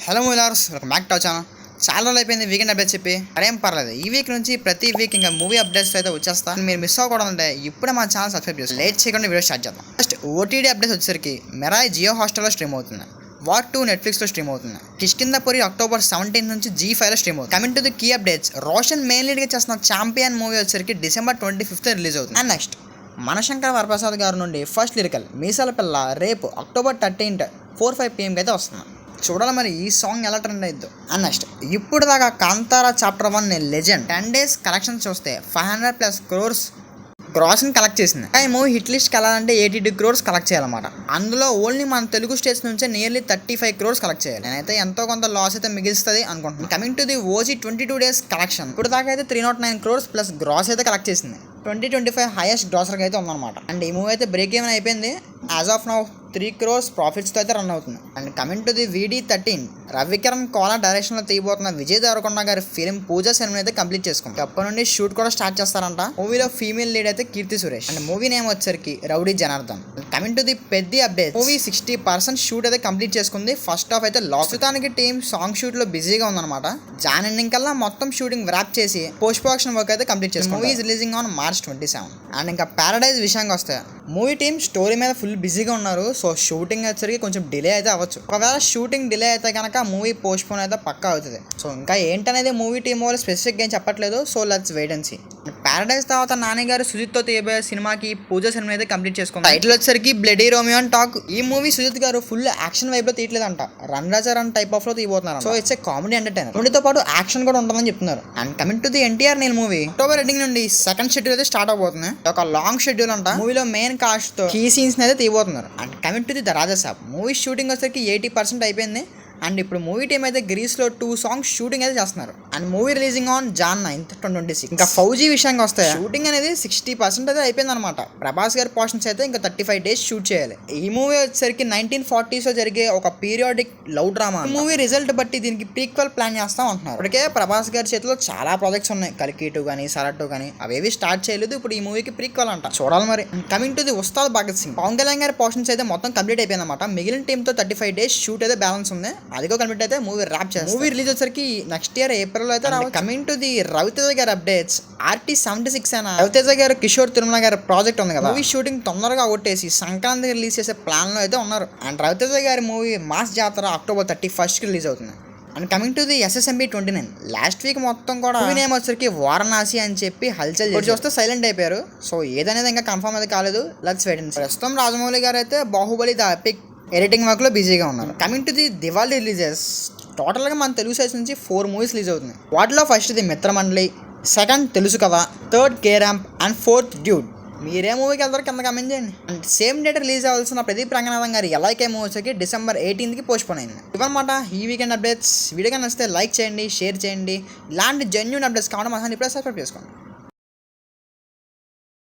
Hello మూలర్స్, welcome back to channel. చాలా రోజులు అయిపోయింది వీకెండ్ అప్డేట్స్ చెప్పి. అరేం పర్లేదు, ఈ వీక్ నుంచి ప్రతి వీక్ ఇంకా మూవీ అప్డేట్స్ అయితే వచ్చేస్తాను. మీరు మిస్ అవ్వకూడదంటే ఇప్పుడే మా ఛానల్ సబ్స్క్రైబ్ చేసుకోండి. లేట్ చేయకుండా వీడియో స్టార్ట్ చేద్దాం. ఫస్ట్ ఓటీటీ అప్డేట్స్ వచ్చేసరికి మెరాయ్ జియో హాట్స్టార్లో స్ట్రీమ్ అవుతుంది. వార్ 2 నెట్ఫ్లిక్స్లో స్ట్రీమ్ అవుతుంది. కిష్కిందపురి October 17 నుంచి G5లో స్ట్రీమ్ అవుతుంది. Coming to the key updates, Roshan main లీడ్గా చేస్తున్న ఛాంపియన్ మూవీ వచ్చేసరికి December 25th రిలీజ్ అవుతుంది. అండ్ నెక్స్ట్ మనశంకర్ వరప్రసాద్ గారి నుండి ఫస్ట్ లిరికల్ మీసాల పిల్ల రేపు October 13th 4-5 PM అయితే వస్తుంది. చూడాలి మరి ఈ సాంగ్ ఎలా ట్రెండ్ అయిద్దో. అండ్ నెక్స్ట్ ఇప్పుడు దాకా Kantara chapter 1 legend 10 days collection చూస్తే 500+ crores గ్రాస్ని కలెక్ట్ చేసింది. ఈ మూవీ హిట్ లిస్ట్కి వెళ్ళాలంటే 82 crores కలెక్ట్ చేయాలన్నమాట. అందులో ఓన్లీ మన తెలుగు స్టేట్స్ నుంచే నియర్లీ 35 crores కలెక్ట్ చేయాలి. నేనైతే ఎంతో కొంత లాస్ అయితే మిగిలిస్తుంది అనుకుంటున్నాను. Coming to the OG 22 days collection ఇప్పుడు దాకా అయితే 309 crores ప్లస్ గ్రాస్ అయితే కలెక్ట్ చేసింది. 2025 హైయెస్ట్ గ్రాసర్కి అయితే ఉందన్నమాట. అండ్ ఈ మూవీ అయితే బ్రేక్ ఈవెన్ అయిపోయింది. యాజ్ ఆఫ్ నౌ 3 crores ప్రాఫిట్స్తో అయితే రన్ అవుతుంది. And coming to the VD13 Ravikiran Kola డైరెక్షన్లో తీయబోతున్న విజయ్ దేవరకొండ గారి ఫిలిం పూజా సెరమనీ అయితే కంప్లీట్ చేసుకుంటాం. అప్పటి నుండి షూట్ కూడా స్టార్ట్ చేస్తారంట. మూవీలో ఫీమేల్ లీడ్ అయితే Keerthy Suresh. And movie name వచ్చరికి rowdy Janardhan. Coming to the పెద్ద అప్డేట్, మూవీ 60% షూట్ అయితే కంప్లీట్ చేసుకుంది. ఫస్ట్ హాఫ్ అయితే ప్రస్తుతానికి టీమ్ సాంగ్ షూట్ లో బిజీగా ఉందన్నమాట. జాన్ ఎండింగ్ కల్లా మొత్తం షూటింగ్ ర్యాప్ చేసి పోస్ట్ ప్రొడక్షన్ వర్క్ అయితే కంప్లీట్ చేసుకుంది. Movie releasing on March 27. And ఇంకా పారడైజ్ విషయానికి వస్తే మూవీ టీమ్ స్టోరీ మీద ఫుల్ బిజీగా ఉన్నారు. సో షూటింగ్ వచ్చరికి కొంచెం డిలే అయితే అవ్వచ్చు. ఒకవేళ షూటింగ్ డిలే అయితే కనుక మూవీ పోస్ట్ పోన్ అయితే పక్కా అవుతుంది. సో ఇంకా ఏంటనేది మూవీ టీమ్ వాళ్ళు స్పెసిఫిక్గా ఏం చెప్పట్లేదు. So let's wait and see. Paradise తర్వాత నాని గారు సుజిత్తో తీయబోయే సినిమాకి పూజా సినిమా అయితే కంప్లీట్ చేసుకుంటారు. టైటిల్ వచ్చరికి బ్లడీ రోమియో అండ్ టాక్. ఈ మూవీ సుజిత్ గారు ఫుల్ యాక్షన్ వైబ్ లో తీయట్లేదంట, run Raja run type of లో తీయబోతున్నారు. So it's a comedy entertainer. మూవీతో పాటు యాక్షన్ కూడా ఉంటుందని చెప్తున్నారు. And coming to the NTR Neel movie October ending నుండి సెకండ్ షెడ్యూల్ అయితే స్టార్ట్ అవబోతుంది. ఒక లాంగ్ షెడ్యూల్ అంట. మూవీలో మెయిన్ కాస్ట్ తో కీ సీన్స్ అయితే తీయబోతున్నారు. And coming to the Raja Saab movie shooting వచ్చరికి 80% అయిపోయింది. అండ్ ఇప్పుడు మూవీ టీమ్ అయితే గ్రీస్లో 2 songs షూటింగ్ అయితే చేస్తున్నారు. And movie releasing on Jan 9th 2026. ఇంకా ఫౌజీ విషయానికి వస్తే షూటింగ్ అనేది 60% అయితే అయిపోయింది అనమాట. ప్రభాస్ గారి పోర్షన్స్ అయితే ఇంకా 35 days షూట్ చేయాలి. ఈ మూవీ వచ్చేసరికి 1940s లో జరిగే ఒక పీరియాడిక్ లవ్ డ్రామా. ఈ మూవీ రిజల్ట్ బట్టి దీనికి ప్రీక్వెల్ ప్లాన్ చేస్తాం అంటున్నారు. ఇప్పటికే ప్రభాస్ గారి చేతిలో చాలా ప్రాజెక్ట్స్ ఉన్నాయి. కల్కి 2 కానీ సలార్ 2 కానీ అవేవి స్టార్ట్ చేయలేదు. ఇప్పుడు ఈ మూవీకి ప్రీక్వెల్ అంట, చూడాలి మరి. Coming to the Ustaad Bhagat Singh, Pawan Kalyan గారి పోర్షన్స్ అయితే మొత్తం కంప్లీట్ అయిపోయింది అనమాట. మిగిలిన టీమ్ తో 35 days షూట్ అయితే బ్యాలెన్స్ ఉంది. అదిగో కంప్లీట్ అయితే మూవీ ర్యాప్ చేస్తారు. మూవీ రిలీజ్ వచ్చరికి నెక్స్ట్ ఇయర్ April అయితే రావాలి. కమింగ్ టు ది రవితేజ గారి అప్డేట్స్, RT76 అయినా రవితేజ గారు కిషోర్ తిరుమల గారి ప్రాజెక్ట్ ఉంది కదా, మూవీ షూటింగ్ తొందరగా కొట్టేసి సంక్రాంతి రిలీజ్ చేసే ప్లాన్ లో అయితే ఉన్నారు. అండ్ రవితేజ గారి మూవీ మాస్ జాతర October 31st రిలీజ్ అవుతుంది. And coming to the SSMB 29 last week మొత్తం కూడా మూవీ నేమ్ వచ్చరికి వారణాసి అని చెప్పి హల్చల్ చూస్తే సైలెంట్ అయిపోయారు. సో ఏదనేది ఇంకా కన్ఫర్మ్ అయితే కాలేదు. Let's wait and see. ప్రస్తుతం రాజమౌళి గారు అయితే Baahubali the epic editing work లో బిజీగా ఉన్నారు. Coming to the Diwali releases, total గా మన తెలుగు సైడ్స్ నుంచి 4 movies రిలీజ్ అవుతుంది. వాటిలో ఫస్ట్ ది మిత్రమండలి, సెకండ్ తెలుసు కదా, third K ramp and fourth dude. మీరే మూవీకి వెళ్తారు కింద కమెంట్ చేయండి. అండ్ సేమ్ డేట్ రిలీజ్ అవ్వాల్సిన ప్రదీప్ రంగనాథన్ గారి ఎలాగే మూవీ వచ్చి December 18th పోస్ట్ పోన్ అయింది. ఇవన్నమాట ఈ వీకెండ్ అప్డేట్స్. వీడియో నచ్చితే లైక్ చేయండి, షేర్ చేయండి. ఇలాంటి జెన్యూన్ అప్డేట్స్ కావడం అసలు ఇప్పుడే సబ్స్క్రైబ్ చేసుకోండి.